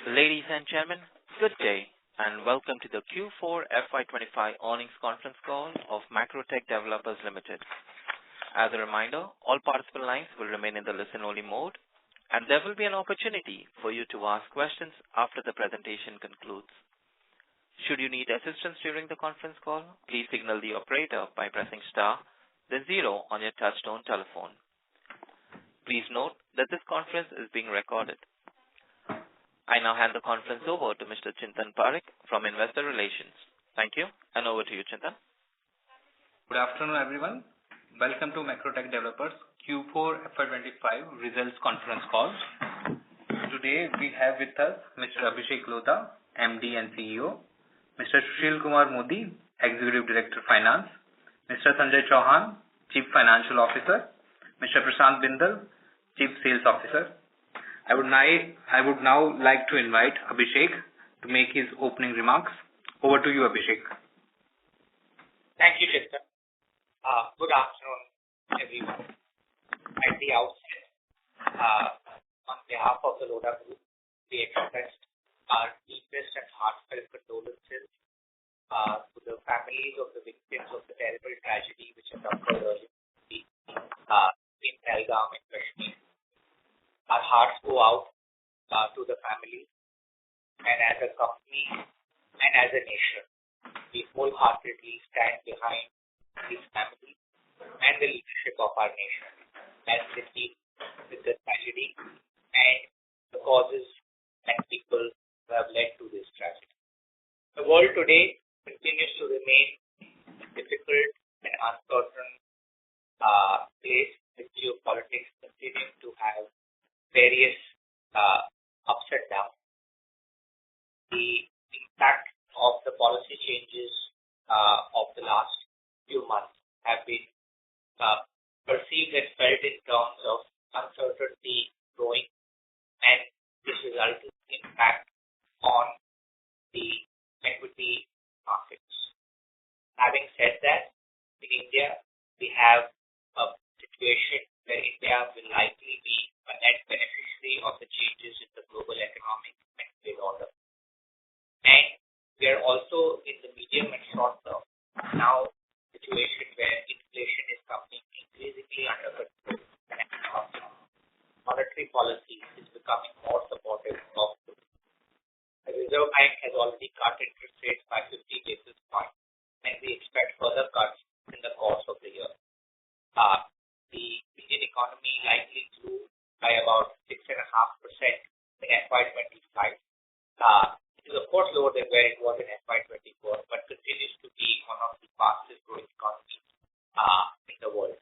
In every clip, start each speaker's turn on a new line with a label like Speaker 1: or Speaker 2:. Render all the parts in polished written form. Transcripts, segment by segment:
Speaker 1: Ladies and gentlemen, good day, and welcome to the Q4 FY25 earnings conference call of Macrotech Developers Limited. As a reminder, all participant lines will remain in the listen-only mode, and there will be an opportunity for you to ask questions after the presentation concludes. Should you need assistance during the conference call, please signal the operator by pressing star, then 0 on your touchtone telephone. Please note that this conference is being recorded. I now hand the conference over to Mr. Chintan Parekh from Investor Relations. Thank you, and over to you, Chintan.
Speaker 2: Good afternoon, everyone. Welcome to Macrotech Developers Q4 FY25 results conference call. Today, we have with us Mr. Abhishek Lodha, MD and CEO, Mr. Sushil Kumar Modi, Executive Director Finance, Mr. Sanjay Chauhan, Chief Financial Officer, Mr. Prashant Bindal, Chief Sales Officer. I would now like to invite Abhishek to make his opening remarks. Over to you, Abhishek.
Speaker 3: Thank you, Chintan. Good afternoon, everyone. At the outset, on behalf of the Lodha Group, we expressed our deepest and heartfelt condolences to the families of the victims of the terrible tragedy which has occurred earlier in Pahalgam in Kashmir. Our hearts go out to the family, and as a company and as a nation, we wholeheartedly stand behind these families and the leadership of our nation as they deal with the tragedy and the causes and people who have led to this tragedy. The world today continues to remain a difficult and uncertain place, with geopolitics continuing to have various ups and downs. The impact of the policy changes of the last few months have been perceived and felt in terms of uncertainty growing, and this resulting impact on the equity markets. Having said that, in India, we have a situation where India will likely be a net beneficiary of the changes in the global economic and trade order. And we are also in the medium and short term now a situation where inflation is coming increasingly under control and monetary policy is becoming more supportive of the Reserve Bank has already cut interest rates by 50 basis points, and we expect further cuts in the course of the year. The Indian economy likely grew by about 6.5% in FY25. It is, of course, lower than where it was in FY24, but continues to be one of the fastest growing economies in the world.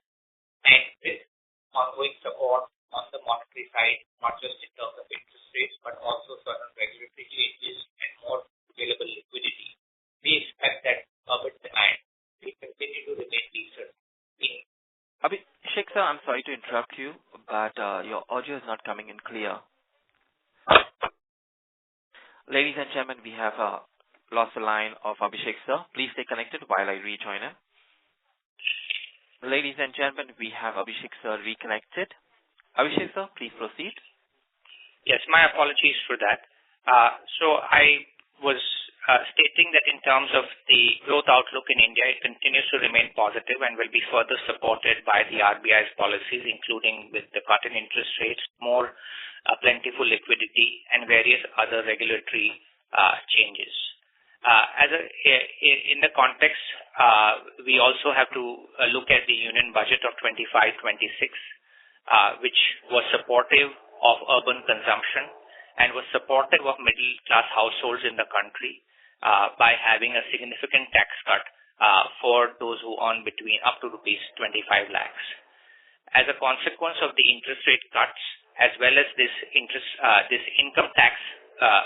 Speaker 3: And with ongoing support on the monetary side, not just in terms of interest rates, but also certain regulatory changes and more available liquidity, we expect that urban demand will continue to remain decent.
Speaker 1: Abhishek sir, I'm sorry to interrupt you, but your audio is not coming in clear. Ladies and gentlemen, we have lost the line of Abhishek sir. Please stay connected while I rejoin him. Ladies and gentlemen, we have Abhishek sir reconnected. Abhishek sir, please proceed.
Speaker 3: Yes, my apologies for that. So I was stating that in terms of the growth outlook in India, it continues to remain positive and will be further supported by the RBI's policies, including with the cut in interest rates, more plentiful liquidity, and various other regulatory changes. In the context, we also have to look at the Union Budget of 25-26, which was supportive of urban consumption and was supportive of middle-class households in the country by having a significant tax cut for those who earn between up to rupees 25 lakhs. As a consequence of the interest rate cuts, as well as this income tax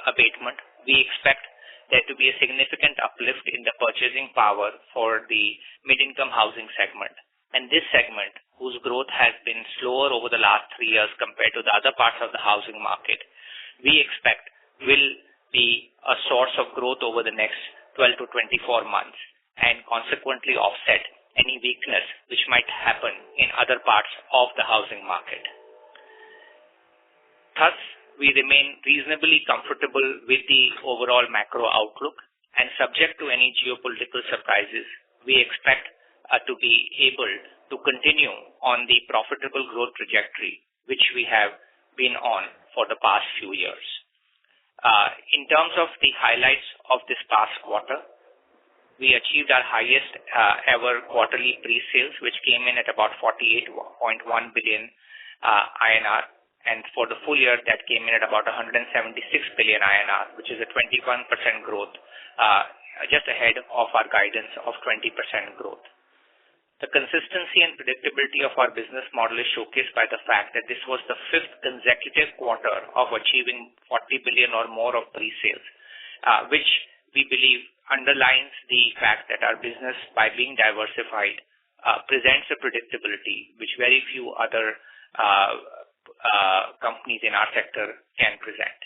Speaker 3: abatement, we expect there to be a significant uplift in the purchasing power for the mid-income housing segment. And this segment, whose growth has been slower over the last 3 years compared to the other parts of the housing market, we expect will be a source of growth over the next 12 to 24 months and consequently offset any weakness which might happen in other parts of the housing market. Thus, we remain reasonably comfortable with the overall macro outlook, and subject to any geopolitical surprises, we expect to be able to continue on the profitable growth trajectory which we have been on for the past few years. In terms of the highlights of this past quarter, we achieved our highest ever quarterly pre-sales, which came in at about 48.1 billion INR, and for the full year that came in at about 176 billion INR, which is a 21% growth, just ahead of our guidance of 20% growth. The consistency and predictability of our business model is showcased by the fact that this was the fifth consecutive quarter of achieving 40 billion or more of pre-sales, which we believe underlines the fact that our business, by being diversified, presents a predictability which very few other companies in our sector can present.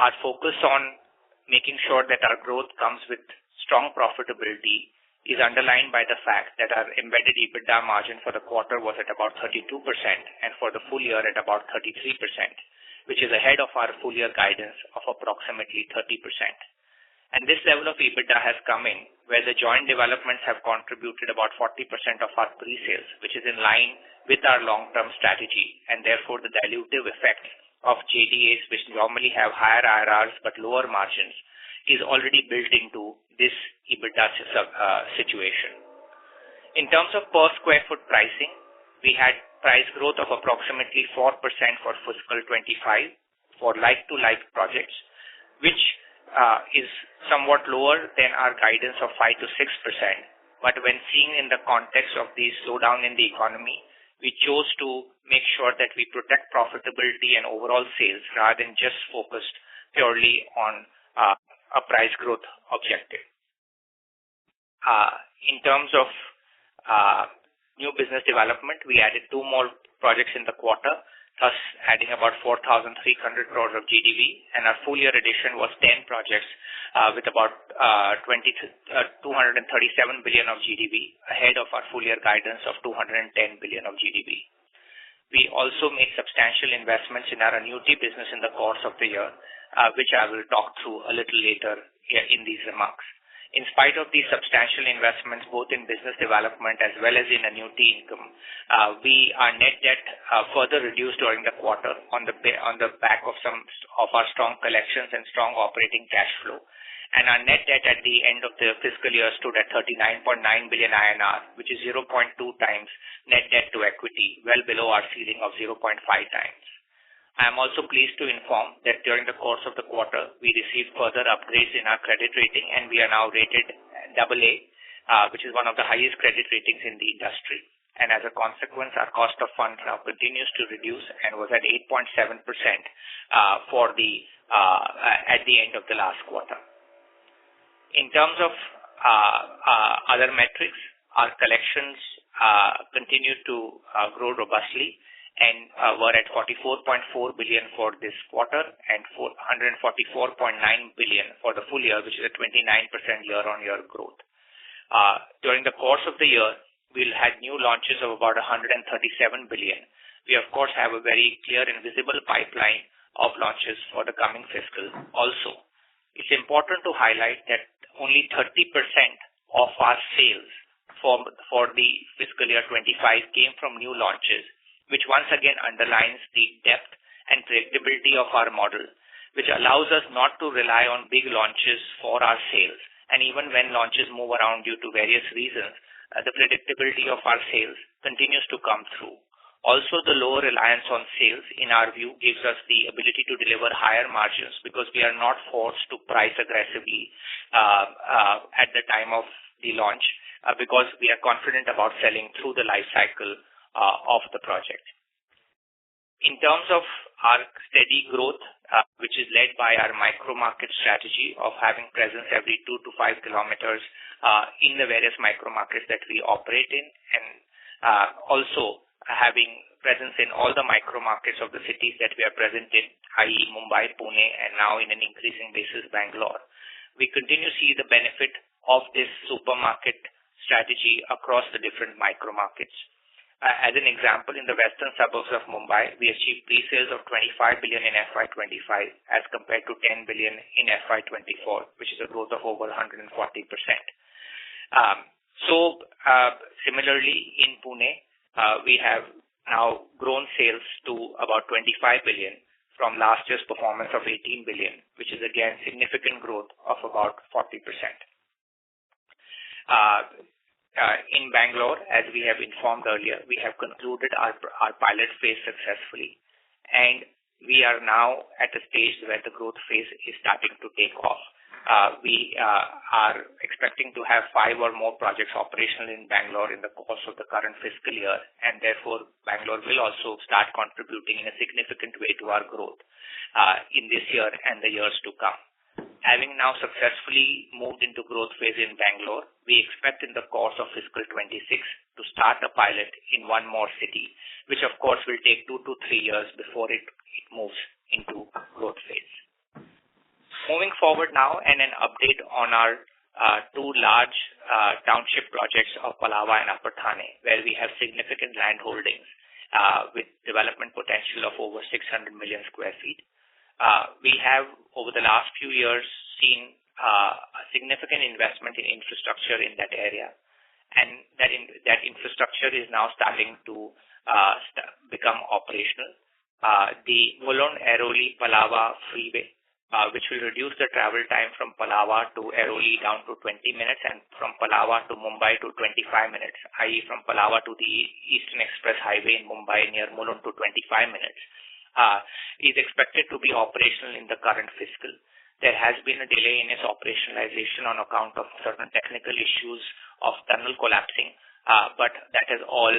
Speaker 3: Our focus on making sure that our growth comes with strong profitability is underlined by the fact that our embedded EBITDA margin for the quarter was at about 32% and for the full year at about 33%, which is ahead of our full year guidance of approximately 30%. And this level of EBITDA has come in where the joint developments have contributed about 40% of our pre-sales, which is in line with our long-term strategy, and therefore the dilutive effect of JDAs, which normally have higher IRRs but lower margins, is already built into this EBITDA situation. In terms of per square foot pricing, we had price growth of approximately 4% for fiscal 25 for like-to-like projects, which is somewhat lower than our guidance of 5 to 6%. But when seen in the context of the slowdown in the economy, we chose to make sure that we protect profitability and overall sales rather than just focused purely on a price growth objective. In terms of new business development, we added 2 more projects in the quarter, thus adding about 4,300 crores of GDV, and our full year addition was 10 projects with about 237 billion of GDV, ahead of our full year guidance of 210 billion of GDV. We also made substantial investments in our annuity business in the course of the year, which I will talk through a little later in these remarks. In spite of these substantial investments, both in business development as well as in annuity income, our net debt further reduced during the quarter on the back of some of our strong collections and strong operating cash flow. And our net debt at the end of the fiscal year stood at 39.9 billion INR, which is 0.2 times net debt to equity, well below our ceiling of 0.5 times. I am also pleased to inform that during the course of the quarter, we received further upgrades in our credit rating, and we are now rated AA, which is one of the highest credit ratings in the industry. And as a consequence, our cost of funds now continues to reduce and was at 8.7% at the end of the last quarter. In terms of other metrics, our collections continue to grow robustly and were at 44.4 billion for this quarter and 144.9 billion for the full year, which is a 29% year-on-year growth. During the course of the year, we'll have new launches of about 137 billion. We, of course, have a very clear and visible pipeline of launches for the coming fiscal also. It's important to highlight that only 30% of our sales for the fiscal year 25 came from new launches, which once again underlines the depth and predictability of our model, which allows us not to rely on big launches for our sales. And even when launches move around due to various reasons, the predictability of our sales continues to come through. Also, the lower reliance on sales, in our view, gives us the ability to deliver higher margins because we are not forced to price aggressively at the time of the launch because we are confident about selling through the life cycle of the project. In terms of our steady growth, which is led by our micro-market strategy of having presence every 2 to 5 kilometers in the various micro-markets that we operate in, and also having presence in all the micro-markets of the cities that we are present in, i.e. Mumbai, Pune, and now in an increasing basis, Bangalore. We continue to see the benefit of this supermarket strategy across the different micro-markets. As an example, in the western suburbs of Mumbai, we achieved pre-sales of 25 billion in FY25 as compared to 10 billion in FY24, which is a growth of over 140%. Similarly, in Pune, we have now grown sales to about 25 billion from last year's performance of 18 billion, which is again significant growth of about 40%. In Bangalore, as we have informed earlier, we have concluded our pilot phase successfully, and we are now at a stage where the growth phase is starting to take off. We are expecting to have 5 or more projects operational in Bangalore in the course of the current fiscal year, and therefore Bangalore will also start contributing in a significant way to our growth in this year and the years to come. Having now successfully moved into growth phase in Bangalore, we expect in the course of fiscal 26 to start a pilot in one more city, which of course will take 2 to 3 years before it moves into growth phase. Moving forward now, and an update on our 2 large township projects of Palava and Upper Thane, where we have significant land holdings with development potential of over 600 million square feet. We have, over the last few years, seen a significant investment in infrastructure in that area, and that infrastructure is now starting to become operational. The Mulund-Airoli-Palava freeway, which will reduce the travel time from Palava to Airoli down to 20 minutes and from Palava to Mumbai to 25 minutes, i.e. from Palava to the Eastern Express Highway in Mumbai near Mulund to 25 minutes, is expected to be operational in the current fiscal. There has been a delay in its operationalization on account of certain technical issues of tunnel collapsing, but that has all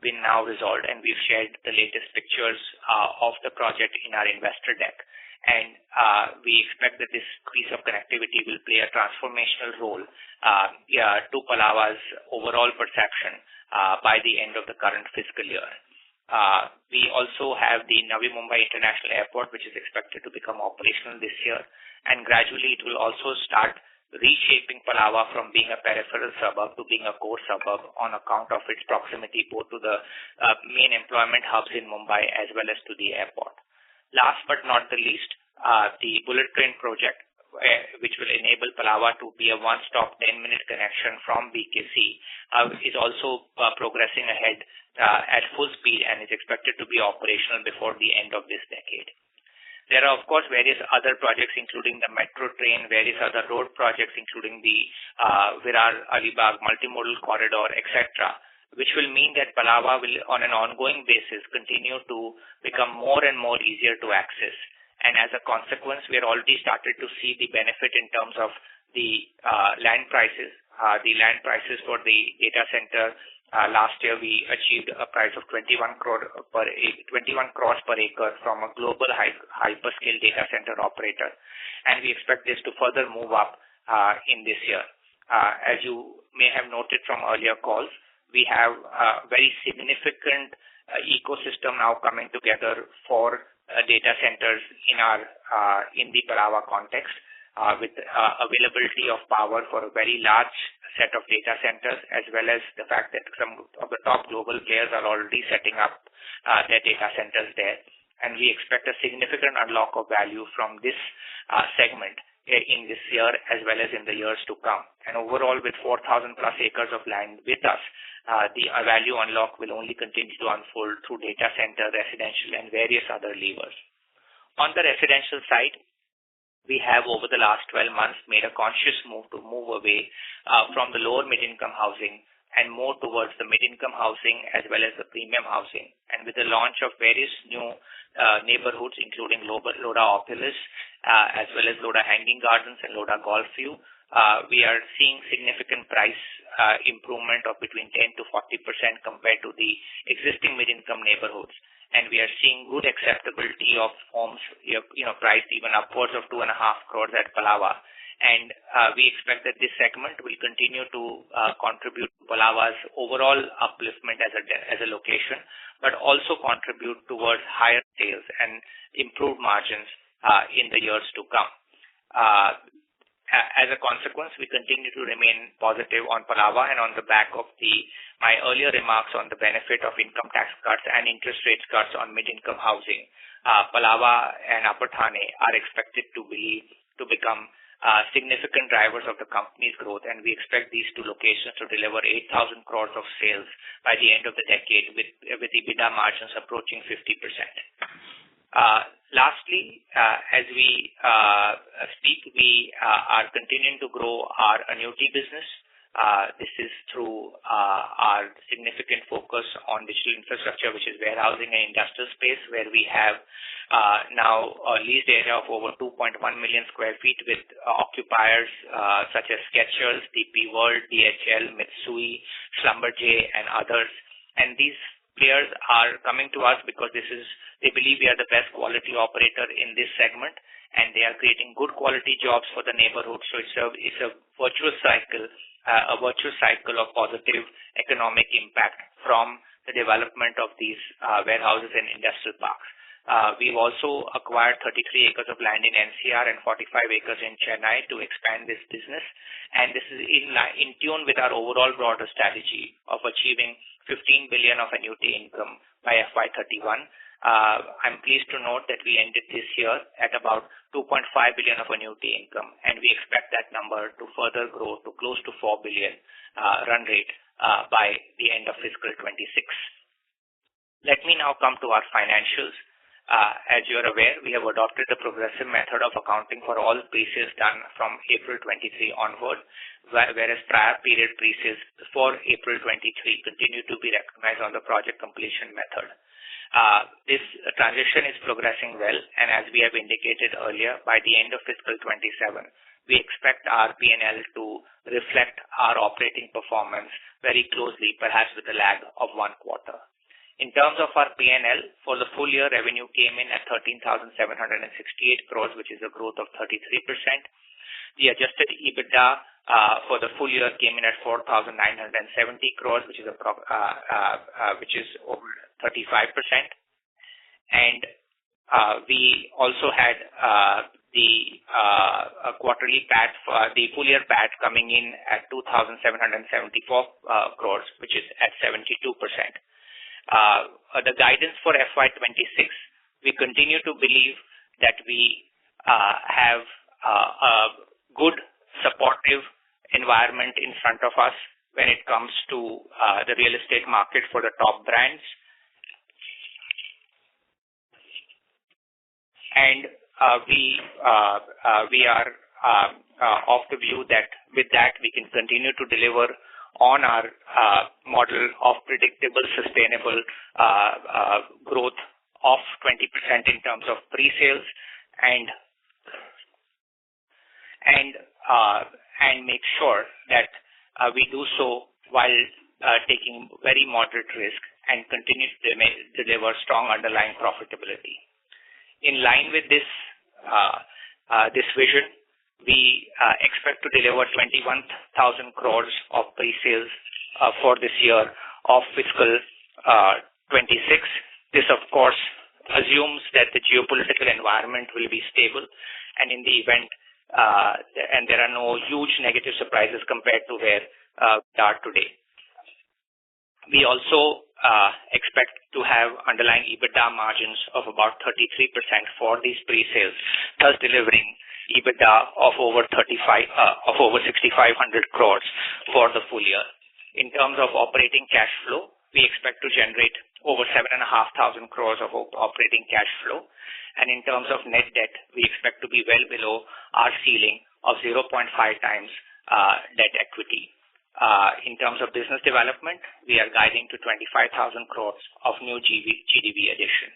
Speaker 3: been now resolved, and we've shared the latest pictures of the project in our investor deck. And we expect that this piece of connectivity will play a transformational role to Palava's overall perception by the end of the current fiscal year. We also have the Navi Mumbai International Airport, which is expected to become operational this year, and gradually it will also start reshaping Palava from being a peripheral suburb to being a core suburb on account of its proximity both to the main employment hubs in Mumbai as well as to the airport. Last but not the least, the bullet train project, which will enable Palava to be a one-stop 10-minute connection from BKC, is also progressing ahead at full speed and is expected to be operational before the end of this decade. There are, of course, various other projects, including the metro train, various other road projects, including the Virar-Alibag multimodal corridor, etc., which will mean that Palava will, on an ongoing basis, continue to become more and more easier to access. And as a consequence, we are already started to see the benefit in terms of the land prices. The land prices for the data center, last year we achieved a price of 21 crores per acre from a global hyperscale data center operator. And we expect this to further move up in this year. As you may have noted from earlier calls, we have a very significant ecosystem now coming together for data centers in the Palava context, with availability of power for a very large set of data centers, as well as the fact that some of the top global players are already setting up their data centers there. And we expect a significant unlock of value from this segment in this year as well as in the years to come. And overall, with 4,000 plus acres of land with us, the value unlock will only continue to unfold through data center, residential, and various other levers. On the residential side, we have over the last 12 months made a conscious move to move away from the lower mid-income housing and more towards the mid-income housing as well as the premium housing. And with the launch of various new neighborhoods, including Lodha Oculus, as well as Lodha Hanging Gardens and Lodha Golf View, we are seeing significant price improvement of between 10 to 40% compared to the existing mid-income neighborhoods. And we are seeing good acceptability of homes, priced even upwards of 2.5 crores at Palava. And we expect that this segment will continue to contribute to Palava's overall upliftment as a location, but also contribute towards higher sales and improved margins in the years to come. as a consequence, we continue to remain positive on Palava, and on the back of my earlier remarks on the benefit of income tax cuts and interest rate cuts on mid-income housing, Palava and Upper Thane are expected to become significant drivers of the company's growth, and we expect these two locations to deliver 8,000 crores of sales by the end of the decade with EBITDA margins approaching 50%. Lastly, as we speak, we are continuing to grow our annuity business. This is through our significant focus on digital infrastructure, which is warehousing and industrial space, where we have now a leased area of over 2.1 million square feet with occupiers such as Skechers, DP World, DHL, Mitsui, Schlumberger, and others. And these players are coming to us because they believe we are the best quality operator in this segment, and they are creating good quality jobs for the neighborhood. So it's a virtuous cycle. A virtuous cycle of positive economic impact from the development of these warehouses and industrial parks. We've also acquired 33 acres of land in NCR and 45 acres in Chennai to expand this business, and this is in tune with our overall broader strategy of achieving 15 billion of annuity income by FY31. I'm pleased to note that we ended this year at about 2.5 billion of annuity income, and we expect that number to further grow to close to 4 billion run rate by the end of fiscal 26. Let me now come to our financials. As you are aware, we have adopted the progressive method of accounting for all pre-sales done from April 23 onward, whereas prior period pre-sales before April 23 continue to be recognized on the project completion method. This transition is progressing well, and as we have indicated earlier, by the end of fiscal 27, we expect our P&L to reflect our operating performance very closely, perhaps with a lag of 1 quarter. In terms of our P&L, for the full year, revenue came in at 13,768 crores, which is a growth of 33%. The adjusted EBITDA for the full year came in at 4,970 crores, which is over 35%. And we also had the quarterly PAT, the full year PAT coming in at 2,774 crores, which is at 72%. The guidance for FY26, we continue to believe that we have a good supportive environment in front of us when it comes to the real estate market for the top brands. And we are of the view that with that we can continue to deliver on our model of predictable, sustainable growth of 20% in terms of pre-sales, and make sure that we do so while taking very moderate risk and continue to deliver strong underlying profitability. In line with this vision, we expect to deliver 21,000 crores of pre-sales for this year of fiscal 26. This, of course, assumes that the geopolitical environment will be stable, and in the event and there are no huge negative surprises compared to where we are today. We also expect to have underlying EBITDA margins of about 33% for these pre-sales, thus delivering EBITDA of over 6,500 crores for the full year. In terms of operating cash flow, we expect to generate over 7,500 crores of operating cash flow, and in terms of net debt, we expect to be well below our ceiling of 0.5 times debt equity. In terms of business development, we are guiding to 25,000 crores of new GDV addition.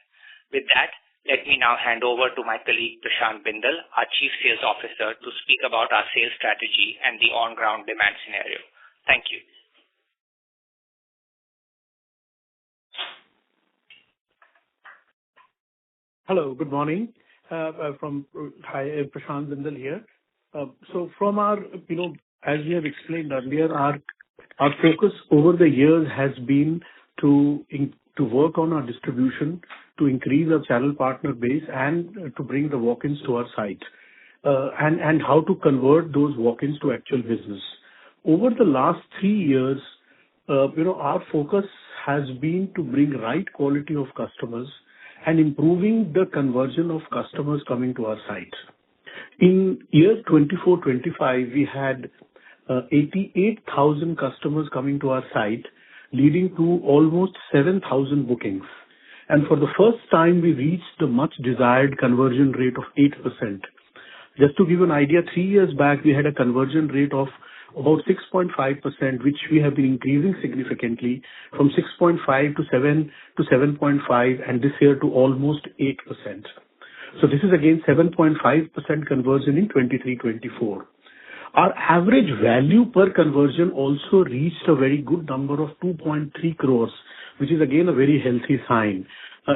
Speaker 3: With that, let me now hand over to my colleague Prashant Bindal, our Chief Sales Officer, to speak about our sales strategy and the on-ground demand scenario. Thank you.
Speaker 4: Hello, good morning. Prashant Bindal here. So from our, as we have explained earlier, our focus over the years has been to work on our distribution, to increase our channel partner base, and to bring the walk-ins to our site. and how to convert those walk-ins to actual business. Over the last 3 years, our focus has been to bring right quality of customers and improving the conversion of customers coming to our site. In year 24-25, we had 88,000 customers coming to our site, leading to almost 7,000 bookings. And for the first time, we reached the much desired conversion rate of 8%. Just to give you an idea, 3 years back, we had a conversion rate of about 6.5%, which we have been increasing significantly from 6.5 to 7 to 7.5, and this year to almost 8%. So this is again 7.5% conversion in 23-24. Our average value per conversion also reached a very good number of 2.3 crores, which is again a very healthy sign,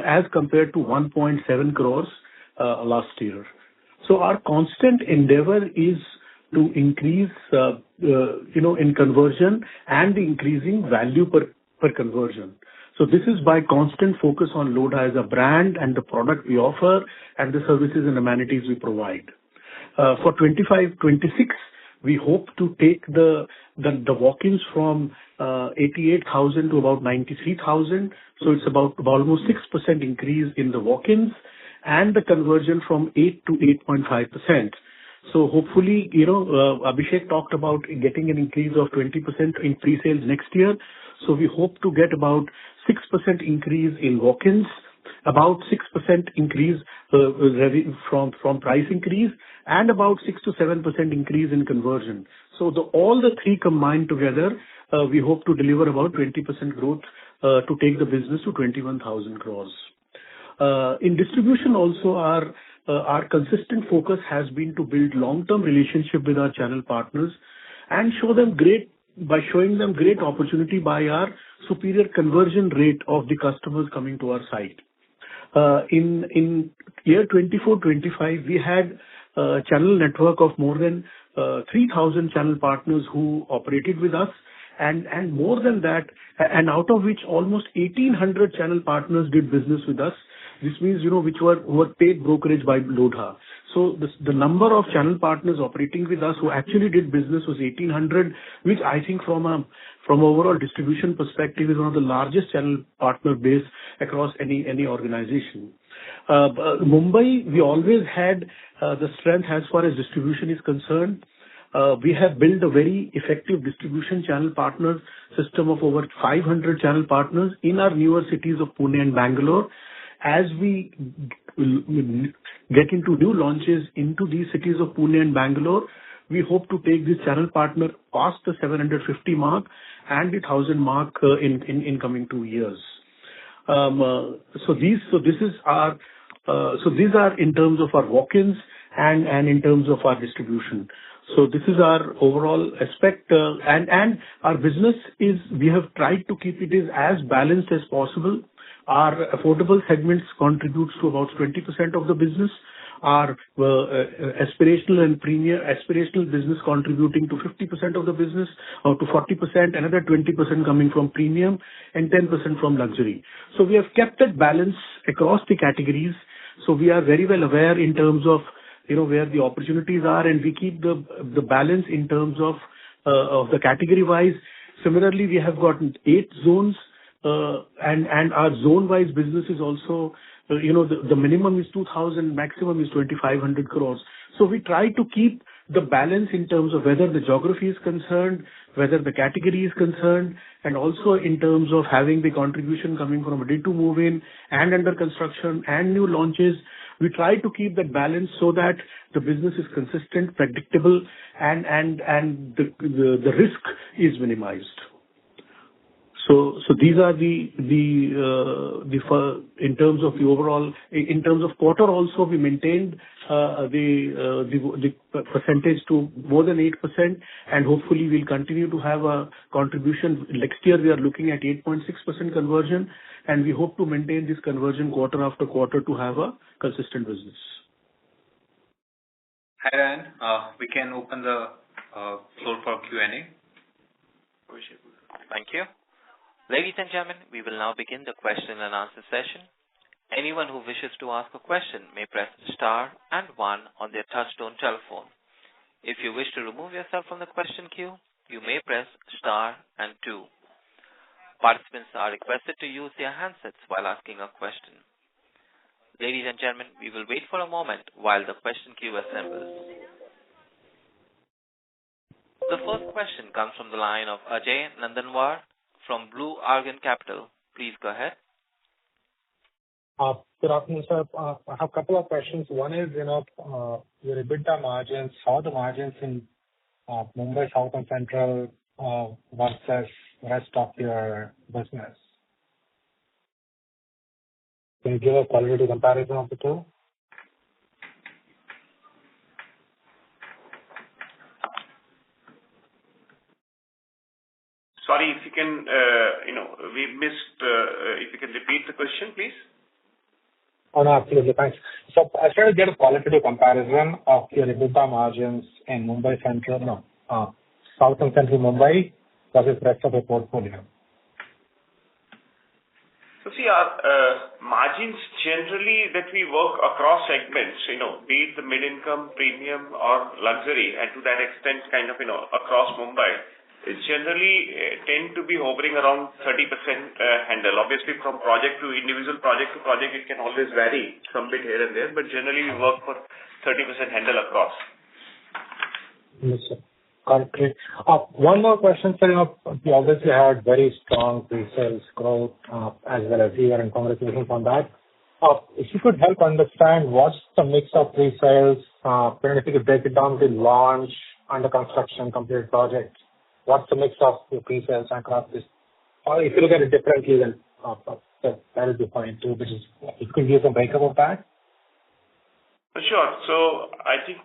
Speaker 4: as compared to 1.7 crores last year. So our constant endeavor is to increase, in conversion and increasing value per conversion. So this is by constant focus on Lodha as a brand and the product we offer and the services and amenities we provide. For 25-26, we hope to take the walk-ins from 88,000 to about 93,000. So it's about almost 6% increase in the walk-ins and the conversion from 8 to 8.5%. So hopefully, Abhishek talked about getting an increase of 20% in pre-sales next year. So we hope to get about 6% increase in walk-ins, about 6% increase from price increase, and about 6 to 7% increase in conversion. So all the three combined together, we hope to deliver about 20% growth to take the business to 21,000 crores. In distribution also, our consistent focus has been to build long-term relationship with our channel partners and showing them great opportunity by our superior conversion rate of the customers coming to our site. In year 24-25, we had a channel network of more than 3,000 channel partners who operated with us, and more than that, and out of which almost 1,800 channel partners did business with us. This means, who were paid brokerage by Lodha. So the number of channel partners operating with us who actually did business was 1,800, which I think from overall distribution perspective is one of the largest channel partner base across any organization. Mumbai, we always had the strength as far as distribution is concerned. We have built a very effective distribution channel partner system of over 500 channel partners in our newer cities of Pune and Bangalore. As we get into new launches into these cities of Pune and Bangalore, we hope to take this channel partner past the 750 mark and the 1,000 mark in coming 2 years. So these are in terms of our walk-ins and in terms of our distribution. So this is our overall aspect, and our business is, we have tried to keep it as balanced as possible. Our affordable segments contributes to about 20% of the business. Our aspirational and premium aspirational business contributing to 50% of the business, or to 40%, another 20% coming from premium, and 10% from luxury. So we have kept that balance across the categories. So we are very well aware in terms of where the opportunities are, and we keep the balance in terms of the category wise. Similarly, we have got 8 zones, and our zone-wise business is also, the minimum is 2,000, maximum is 2,500 crores. So we try to keep the balance in terms of whether the geography is concerned, whether the category is concerned, and also in terms of having the contribution coming from ready to move in and under construction and new launches. We try to keep that balance so that the business is consistent, predictable, and the risk is minimized. So these are the in terms of the overall, in terms of quarter also, we maintained the percentage to more than 8%, and hopefully we'll continue to have a contribution. Next year we are looking at 8.6% conversion, and we hope to maintain this conversion quarter after quarter to have a consistent business.
Speaker 2: Hi Ryan, we can open the floor for Q&A.
Speaker 1: Thank you. Ladies and gentlemen, we will now begin the question and answer session. Anyone who wishes to ask a question may press star and one on their touchtone telephone. If you wish to remove yourself from the question queue, you may press star and two. Participants are requested to use their handsets while asking a question. Ladies and gentlemen, we will wait for a moment while the question queue assembles. The first question comes from the line of Ajay Nandanwar from Blue Argon Capital. Please go ahead.
Speaker 5: Good afternoon, sir. I have a couple of questions. One is, your EBITDA margins, how are the margins in Mumbai South and Central versus rest of your business? Can you give a qualitative comparison of the two?
Speaker 6: Sorry, if you can, we missed, if you can repeat the question, please.
Speaker 5: Oh, no, absolutely. Thanks. So I try to get a qualitative comparison of your EBITDA margins in South and Central Mumbai versus rest of the portfolio.
Speaker 6: So see, our margins generally that we work across segments, be it the mid-income, premium or luxury, and to that extent across Mumbai, it generally tend to be hovering around 30% handle. Obviously, from project to individual project to project, it can always vary some bit here and there, but generally we work for 30% handle across.
Speaker 5: Yes, sir. Great. One more question, sir. You obviously had very strong pre-sales growth as well as year, and congratulations on that. If you could help understand what's the mix of pre-sales, if you could break it down to launch, under construction, completed projects. What's the mix of your pre-sales across this? Or if you look at it differently, then that would be fine too, if you could give some breakup of that.
Speaker 6: Sure. So I think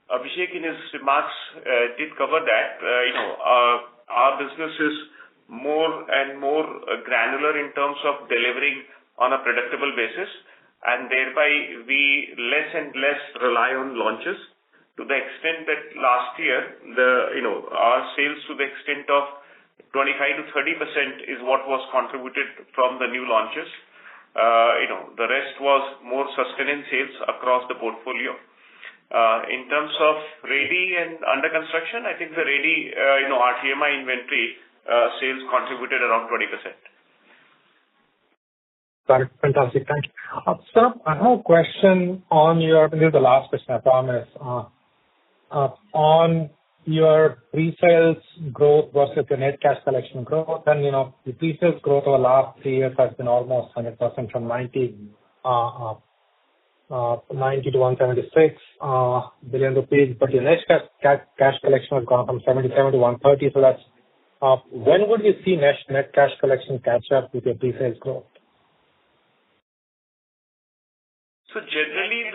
Speaker 6: Abhishek in his remarks did cover that. Our business is more and more granular in terms of delivering on a predictable basis, and thereby we less and less rely on launches. To the extent that last year, our sales to the extent of 25 to 30% is what was contributed from the new launches. The rest was more sustained sales across the portfolio. In terms of ready and under construction, I think the ready, our TMI inventory sales contributed around 20%.
Speaker 5: Got it. Fantastic. Thank you. Sir, I have a question on this is the last question, I promise. On your pre-sales growth versus the net cash collection growth, and the pre-sales growth over the last 3 years has been almost 100% from 90 to 176 billion rupees, but your net cash collection has gone from 77 to 130. So that's when would you see net cash collection catch up with your pre-sales growth?
Speaker 6: So generally,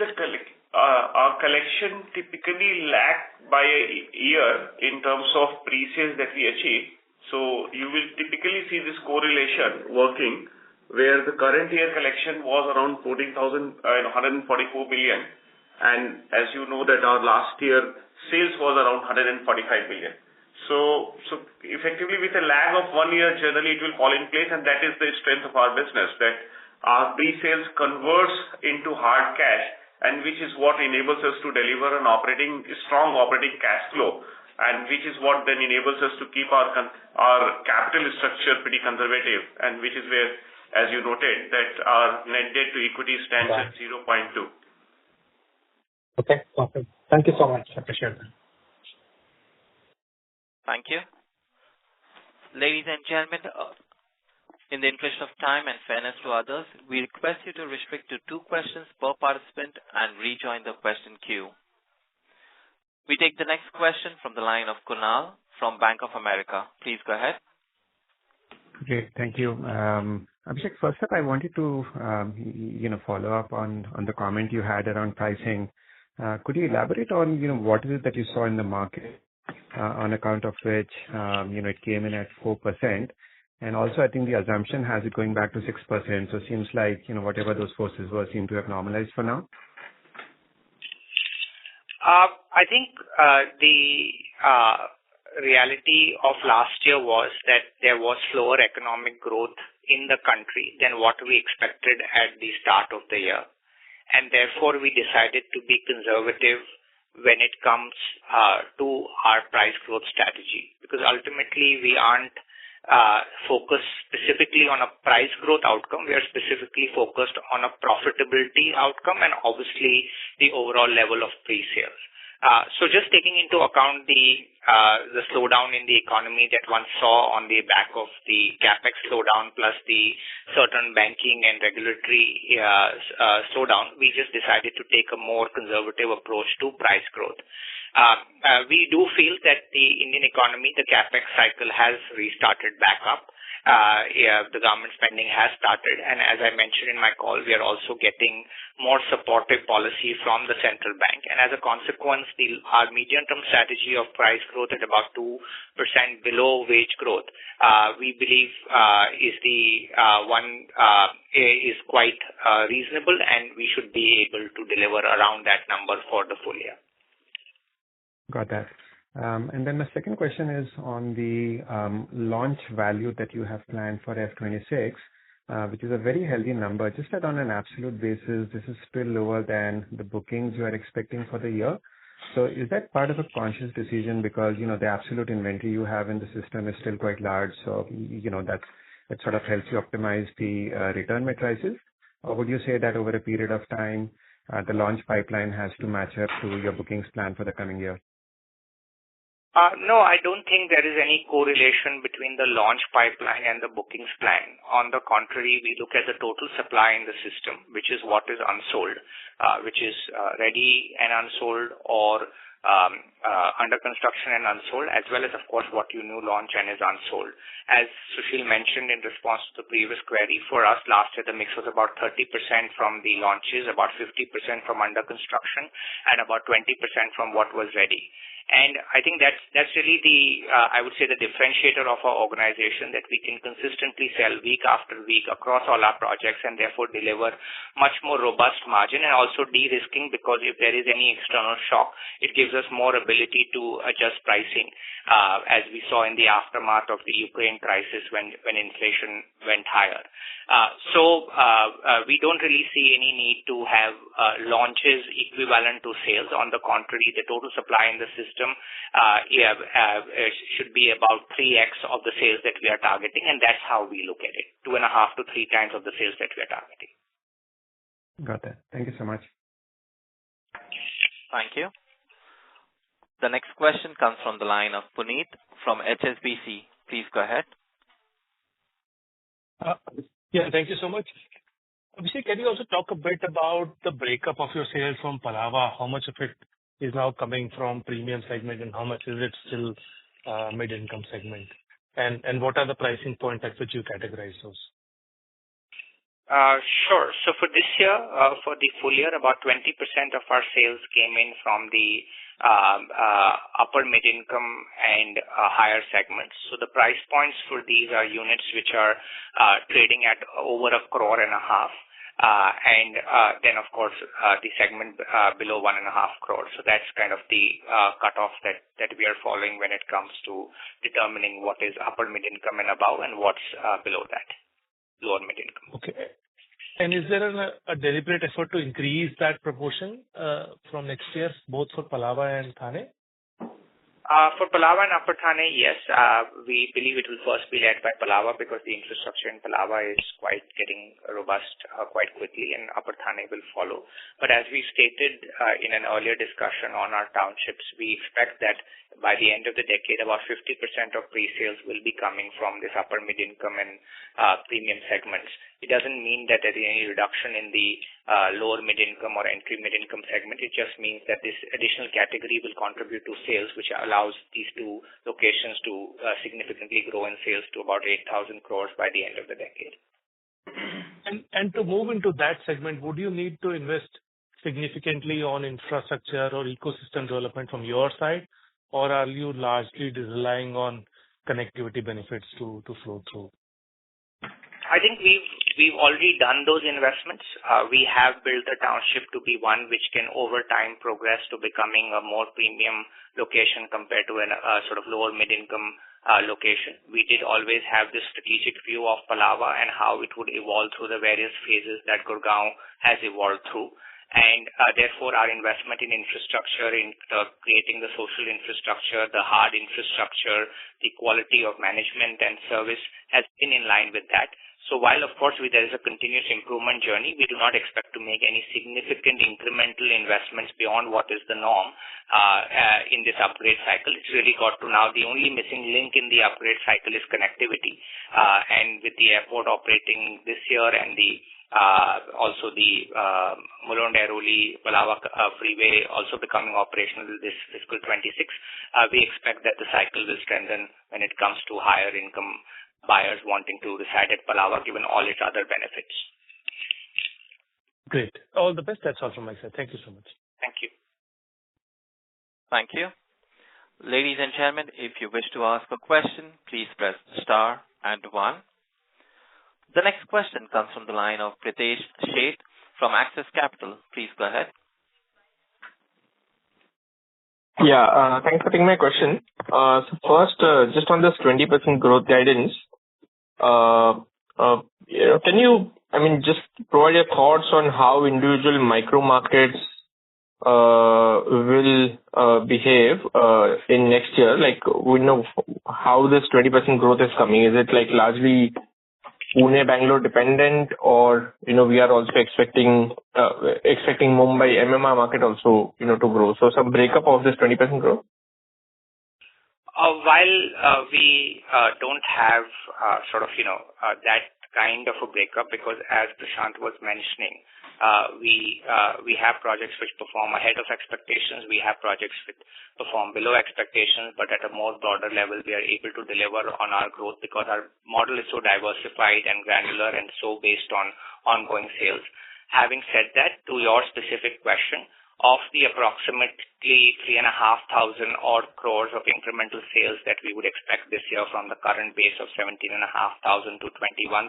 Speaker 6: our collection typically lag by a year in terms of pre-sales that we achieve. So you will typically see this correlation working, where the current year collection was around 144 billion, and as you know that our last year sales was around 145 billion. So effectively with a lag of 1 year, generally it will fall in place, and that is the strength of our business, that our pre-sales converts into hard cash, and which is what enables us to deliver an strong operating cash flow, and which is what then enables us to keep our capital structure pretty conservative, and which is where, as you noted, that our net debt to equity stands at 0.2.
Speaker 5: Okay, perfect. Thank you so much. I appreciate that.
Speaker 1: Thank you. Ladies and gentlemen, in the interest of time and fairness to others, we request you to restrict to 2 questions per participant and rejoin the question queue. We take the next question from the line of Kunal from Bank of America. Please go ahead.
Speaker 7: Great. Thank you. Abhishek, first up, I wanted to, follow up on the comment you had around pricing. Could you elaborate on, what is it that you saw in the market on account of which, it came in at 4%? And also, I think the assumption has it going back to 6%. So it seems like, whatever those forces were seem to have normalized for now.
Speaker 3: I think the reality of last year was that there was slower economic growth in the country than what we expected at the start of the year. And therefore, we decided to be conservative when it comes to our price growth strategy, because ultimately we aren't focused specifically on a price growth outcome. We are specifically focused on a profitability outcome and obviously the overall level of pre-sales. So just taking into account the slowdown in the economy that one saw on the back of the capex slowdown plus the certain banking and regulatory slowdown, we just decided to take a more conservative approach to price growth. We do feel that the Indian economy, the capex cycle has restarted back up. The government spending has started, and as I mentioned in my call, we are also getting more supportive policy from the central bank. And as a consequence, our medium-term strategy of price growth at about 2% below wage growth, we believe is quite reasonable, and we should be able to deliver around that number for the full year.
Speaker 7: Got that. And then my second question is on the launch value that you have planned for F26, which is a very healthy number. Just that on an absolute basis, this is still lower than the bookings you are expecting for the year. So is that part of a conscious decision because, the absolute inventory you have in the system is still quite large, so, that sort of helps you optimize the return matrices? Or would you say that over a period of time, the launch pipeline has to match up to your bookings plan for the coming year?
Speaker 3: No, I don't think there is any correlation between the launch pipeline and the bookings plan. On the contrary, we look at the total supply in the system, which is what is unsold, which is ready and unsold or under construction and unsold, as well as, of course, what you new launch and is unsold. As Sushil mentioned in response to the previous query, for us last year, the mix was about 30% from the launches, about 50% from under construction, and about 20% from what was ready. And I think that's really I would say the differentiator of our organization, that we can consistently sell week after week across all our projects and therefore deliver much more robust margin, and also de-risking, because if there is any external shock, it gives us more ability to adjust pricing, as we saw in the aftermath of the Ukraine crisis when inflation went higher. So we don't really see any need to have launches equivalent to sales. On the contrary, the total supply in the system should be about 3x of the sales that we are targeting, and that's how we look at it, 2.5 to 3 times of the sales that we are targeting.
Speaker 7: Got that. Thank you so much.
Speaker 1: Thank you. The next question comes from the line of Puneet from HSBC. Please go ahead.
Speaker 8: Yeah, thank you so much. Abhishek, can you also talk a bit about the breakup of your sales from Palava? How much of it is now coming from premium segment, and how much is it still mid-income segment? And what are the pricing points at which you categorize those?
Speaker 3: Sure. So for this year, for the full year, about 20% of our sales came in from the upper mid-income and higher segments. So the price points for these are units which are trading at over 1.5 crore. And then, of course, the segment below 1.5 crore. So that's kind of the cutoff that we are following when it comes to determining what is upper mid-income and above and what's below that, lower mid-income.
Speaker 8: Okay. And is there a deliberate effort to increase that proportion from next year, both for Palava and Thane?
Speaker 3: For Palava and Upper Thane, yes. We believe it will first be led by Palava because the infrastructure in Palava is quite getting robust quite quickly, and Upper Thane will follow. But as we stated in an earlier discussion on our townships, we expect that by the end of the decade, about 50% of pre-sales will be coming from this upper mid-income and premium segments. It doesn't mean that there is any reduction in the lower mid-income or entry mid-income segment. It just means that this additional category will contribute to sales, which allows these two locations to significantly grow in sales to about 8,000 crores by the end of the decade.
Speaker 8: And to move into that segment, would you need to invest significantly on infrastructure or ecosystem development from your side, or are you largely relying on connectivity benefits to flow through?
Speaker 3: I think we've already done those investments. We have built the township to be one which can over time progress to becoming a more premium location compared to a sort of lower mid-income location. We did always have this strategic view of Palava and how it would evolve through the various phases that Gurgaon has evolved through. And therefore, our investment in infrastructure, in creating the social infrastructure, the hard infrastructure, the quality of management and service has been in line with that. So while, of course, there is a continuous improvement journey, we do not expect to make any significant incremental investments beyond what is the norm in this upgrade cycle. It's really got to now the only missing link in the upgrade cycle is connectivity. And with the airport operating this year and also the Mulund-Airoli-Palava freeway also becoming operational this fiscal 26, we expect that the cycle will strengthen when it comes to higher income buyers wanting to reside at Palava, given all its other benefits.
Speaker 8: Great. All the best. That's all from my side. Thank you so much.
Speaker 3: Thank you.
Speaker 1: Thank you. Ladies and gentlemen, if you wish to ask a question, please press star and 1. The next question comes from the line of Pritesh Sheth from Axis Capital. Please go ahead.
Speaker 9: Yeah, thanks for taking my question. So first, just on this 20% growth guidance, can you, just provide your thoughts on how individual micro markets will behave in next year? Like, we know how this 20% growth is coming. Is it like largely Pune, Bangalore dependent, or we are also expecting Mumbai MMR market also to grow? So some breakup of this 20% growth.
Speaker 3: While we don't have that kind of a breakup, because as Prashant was mentioning, we have projects which perform ahead of expectations. We have projects which perform below expectations, but at a more broader level, we are able to deliver on our growth because our model is so diversified and granular and so based on ongoing sales. Having said that, to your specific question, of the approximately 3,500 odd crores of incremental sales that we would expect this year from the current base of 17,500 to 21,000,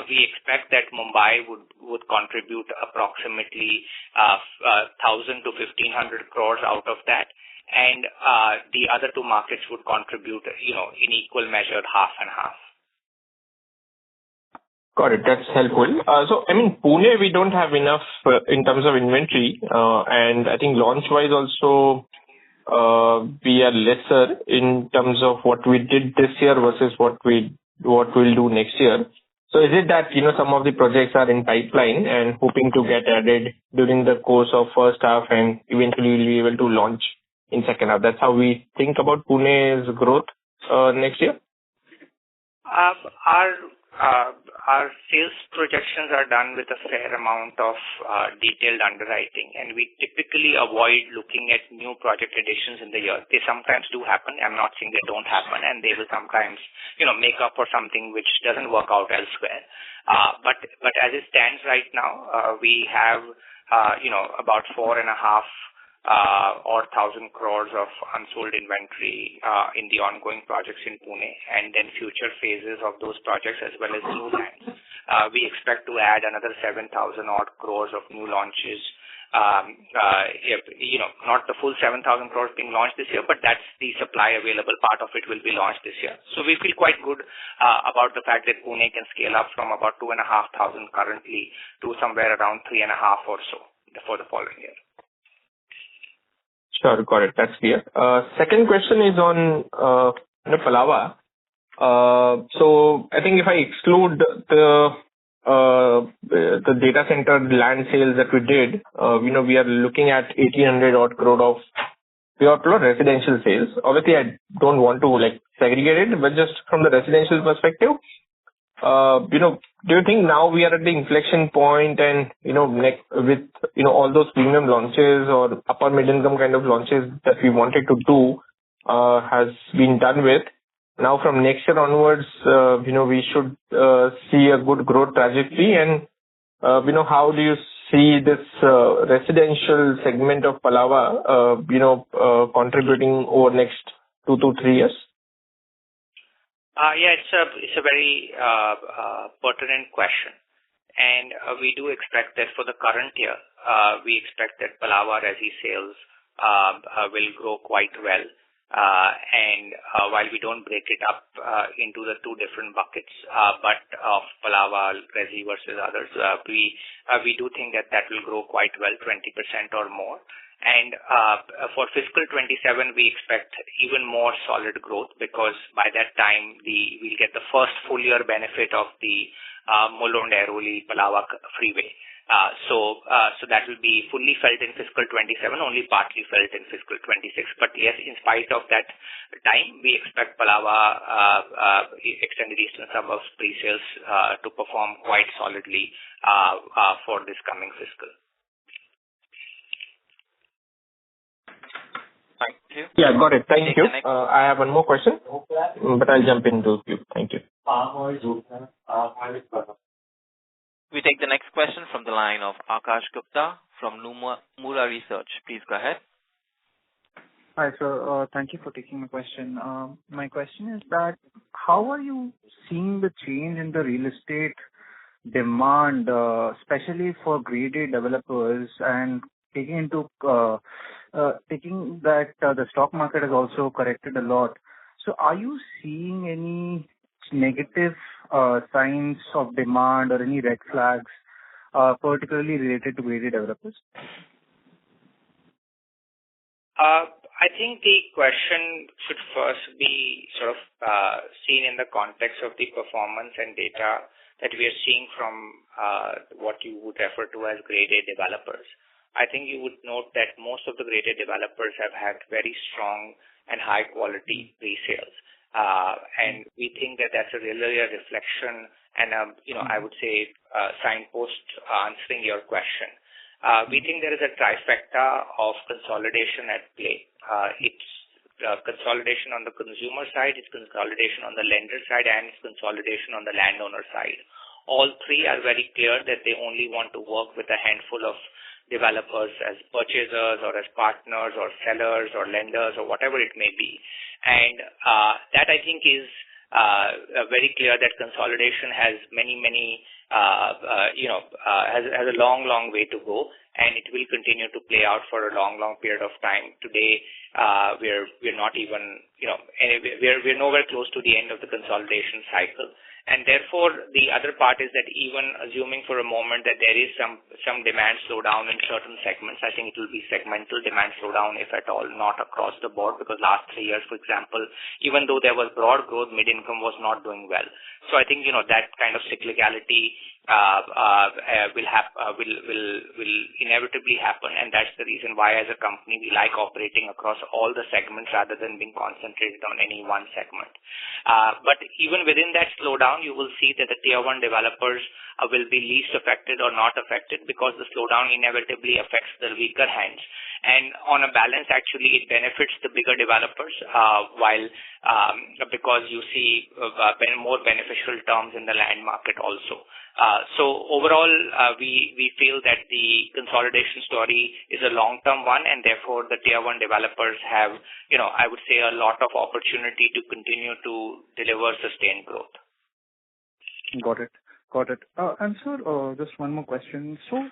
Speaker 3: we expect that Mumbai would contribute approximately 1,000 to 1,500 crores out of that, and the other two markets would contribute, in equal measure, half and half.
Speaker 9: Got it. That's helpful. So, Pune, we don't have enough in terms of inventory, and I think launch-wise also, we are lesser in terms of what we did this year versus what we'll do next year. So is it that, some of the projects are in pipeline and hoping to get added during the course of first half and eventually we'll be able to launch in second half? That's how we think about Pune's growth next year?
Speaker 3: Our sales projections are done with a fair amount of detailed underwriting, and we typically avoid looking at new project additions in the year. They sometimes do happen. I'm not saying they don't happen, and they will sometimes, make up for something which doesn't work out elsewhere. But as it stands right now, we have, about 4,500 crores of unsold inventory in the ongoing projects in Pune, and then future phases of those projects as well as new lands. We expect to add another 7,000 odd crores of new launches. Not the full 7,000 crores being launched this year, but that's the supply available. Part of it will be launched this year. So we feel quite good about the fact that Pune can scale up from about 2,500 currently to somewhere around 3,500 or so for the following year.
Speaker 9: Sure, got it. That's clear. Second question is on Palava. So I think if I exclude the data center land sales that we did, we are looking at 1,800 odd crore of pure residential sales. Obviously, I don't want to segregate it, but just from the residential perspective, do you think now we are at the inflection point and, with, all those premium launches or upper mid-income kind of launches that we wanted to do, has been done with? Now from next year onwards, we should see a good growth trajectory, and, how do you see this residential segment of Palava, contributing over next 2 to 3 years?
Speaker 3: Yeah, it's a very pertinent question, and we do expect that for the current year, we expect that Palava resi sales will grow quite well. While we don't break it up into the two different buckets, but of Palava, Resi versus others, we do think that will grow quite well, 20% or more. And for fiscal 27, we expect even more solid growth because by that time we'll get the first full year benefit of the Mulund-Airoli Palava freeway. So that will be fully felt in fiscal 27, only partly felt in fiscal 26. But yes, in spite of that time, we expect Palava extended eastern suburbs pre-sales to perform quite solidly for this coming fiscal.
Speaker 1: Thank you.
Speaker 9: Yeah, got it. Thank you. I have one more question, but I'll jump into you. Thank you.
Speaker 1: We take the next question from the line of Akash Gupta from Nomura Research. Please go ahead.
Speaker 10: Hi, sir. Thank you for taking my question. My question is that how are you seeing the change in the real estate demand, especially for Grade A developers, and taking that the stock market has also corrected a lot. So are you seeing any negative signs of demand or any red flags, particularly related to Grade A developers?
Speaker 3: I think the question should first be sort of seen in the context of the performance and data that we are seeing from what you would refer to as Grade A developers. I think you would note that most of the Grade A developers have had very strong and high quality pre-sales. And we think that that's really a reflection and, I would say, signpost answering your question. We think there is a trifecta of consolidation at play. It's consolidation on the consumer side, it's consolidation on the lender side, and it's consolidation on the landowner side. All three are very clear that they only want to work with a handful of developers as purchasers or as partners or sellers or lenders or whatever it may be. And that I think is very clear that consolidation has has a long way to go, and it will continue to play out for a long period of time. Today, we're not even, we're nowhere close to the end of the consolidation cycle. And therefore, the other part is that even assuming for a moment that there is some demand slowdown in certain segments, I think it will be segmental demand slowdown, if at all, not across the board, because last 3 years, for example, even though there was broad growth, mid-income was not doing well. So I think, that kind of cyclicality will inevitably happen, and that's the reason why, as a company, we like operating across all the segments rather than being concentrated on any one segment. But even within that slowdown, you will see that the tier 1 developers will be least affected or not affected because the slowdown inevitably affects the weaker hands. And on a balance, actually, it benefits the bigger developers, because you see more beneficial terms in the land market also. So overall, we feel that the consolidation story is a long-term one, and therefore the tier 1 developers have, I would say, a lot of opportunity to continue to deliver sustained growth.
Speaker 10: Got it. And sir, just one more question. So,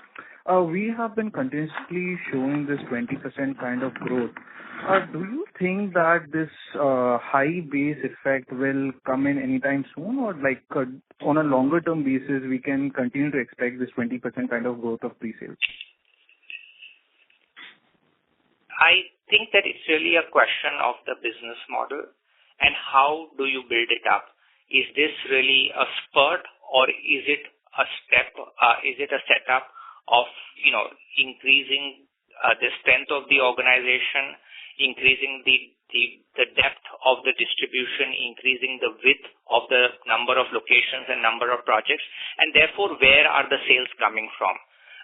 Speaker 10: we have been continuously showing this 20% kind of growth. Do you think that this high base effect will come in anytime soon, or on a longer term basis, we can continue to expect this 20% kind of growth of pre-sales?
Speaker 3: I think that it's really a question of the business model and how do you build it up. Is this really a spurt, or is it a step? Is it a setup of increasing the strength of the organization, increasing the depth of the distribution, increasing the width of the number of locations and number of projects, and therefore where are the sales coming from?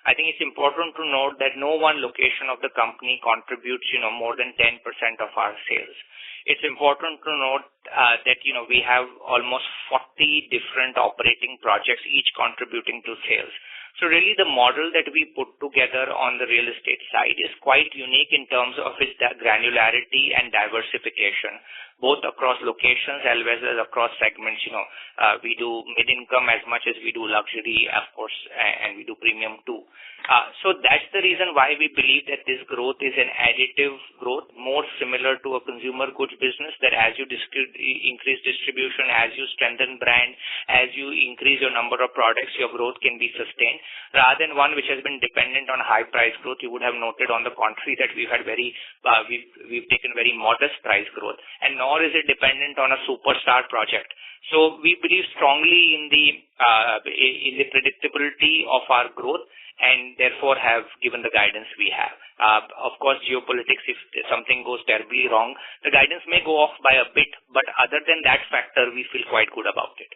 Speaker 3: I think it's important to note that no one location of the company contributes, more than 10% of our sales. It's important to note that, we have almost 40 different operating projects, each contributing to sales. So really the model that we put together on the real estate side is quite unique in terms of its granularity and diversification, both across locations as well as across segments. We do mid-income as much as we do luxury, of course, and we do premium too. So that's the reason why we believe that this growth is an additive growth, more similar to a consumer goods business, that as you increase distribution, as you strengthen brand, as you increase your number of products, your growth can be sustained, rather than one which has been dependent on high price growth. You would have noted on the contrary that we've taken very modest price growth, and nor is it dependent on a superstar project. So we believe strongly in the predictability of our growth, and therefore have given the guidance we have. Of course, geopolitics, if something goes terribly wrong, the guidance may go off by a bit, but other than that factor, we feel quite good about it.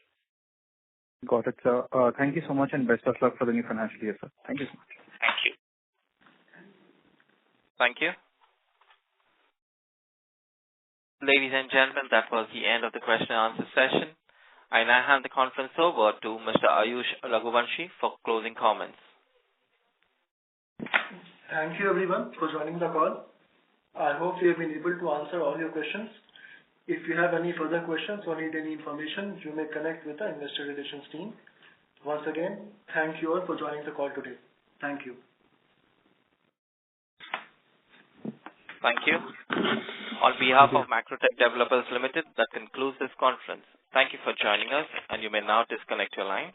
Speaker 10: Got it, sir. Thank you so much, and best of luck for the new financial year, sir. Thank you so much.
Speaker 3: Thank you.
Speaker 1: Thank you. Ladies and gentlemen, that was the end of the question and answer session. I now hand the conference over to Mr. Ayush Raghuvanshi for closing comments.
Speaker 11: Thank you everyone for joining the call. I hope we have been able to answer all your questions. If you have any further questions or need any information, you may connect with the investor relations team. Once again, thank you all for joining the call today. Thank you.
Speaker 1: Thank you. On behalf of Macrotech Developers Limited, that concludes this conference. Thank you for joining us, and you may now disconnect your lines.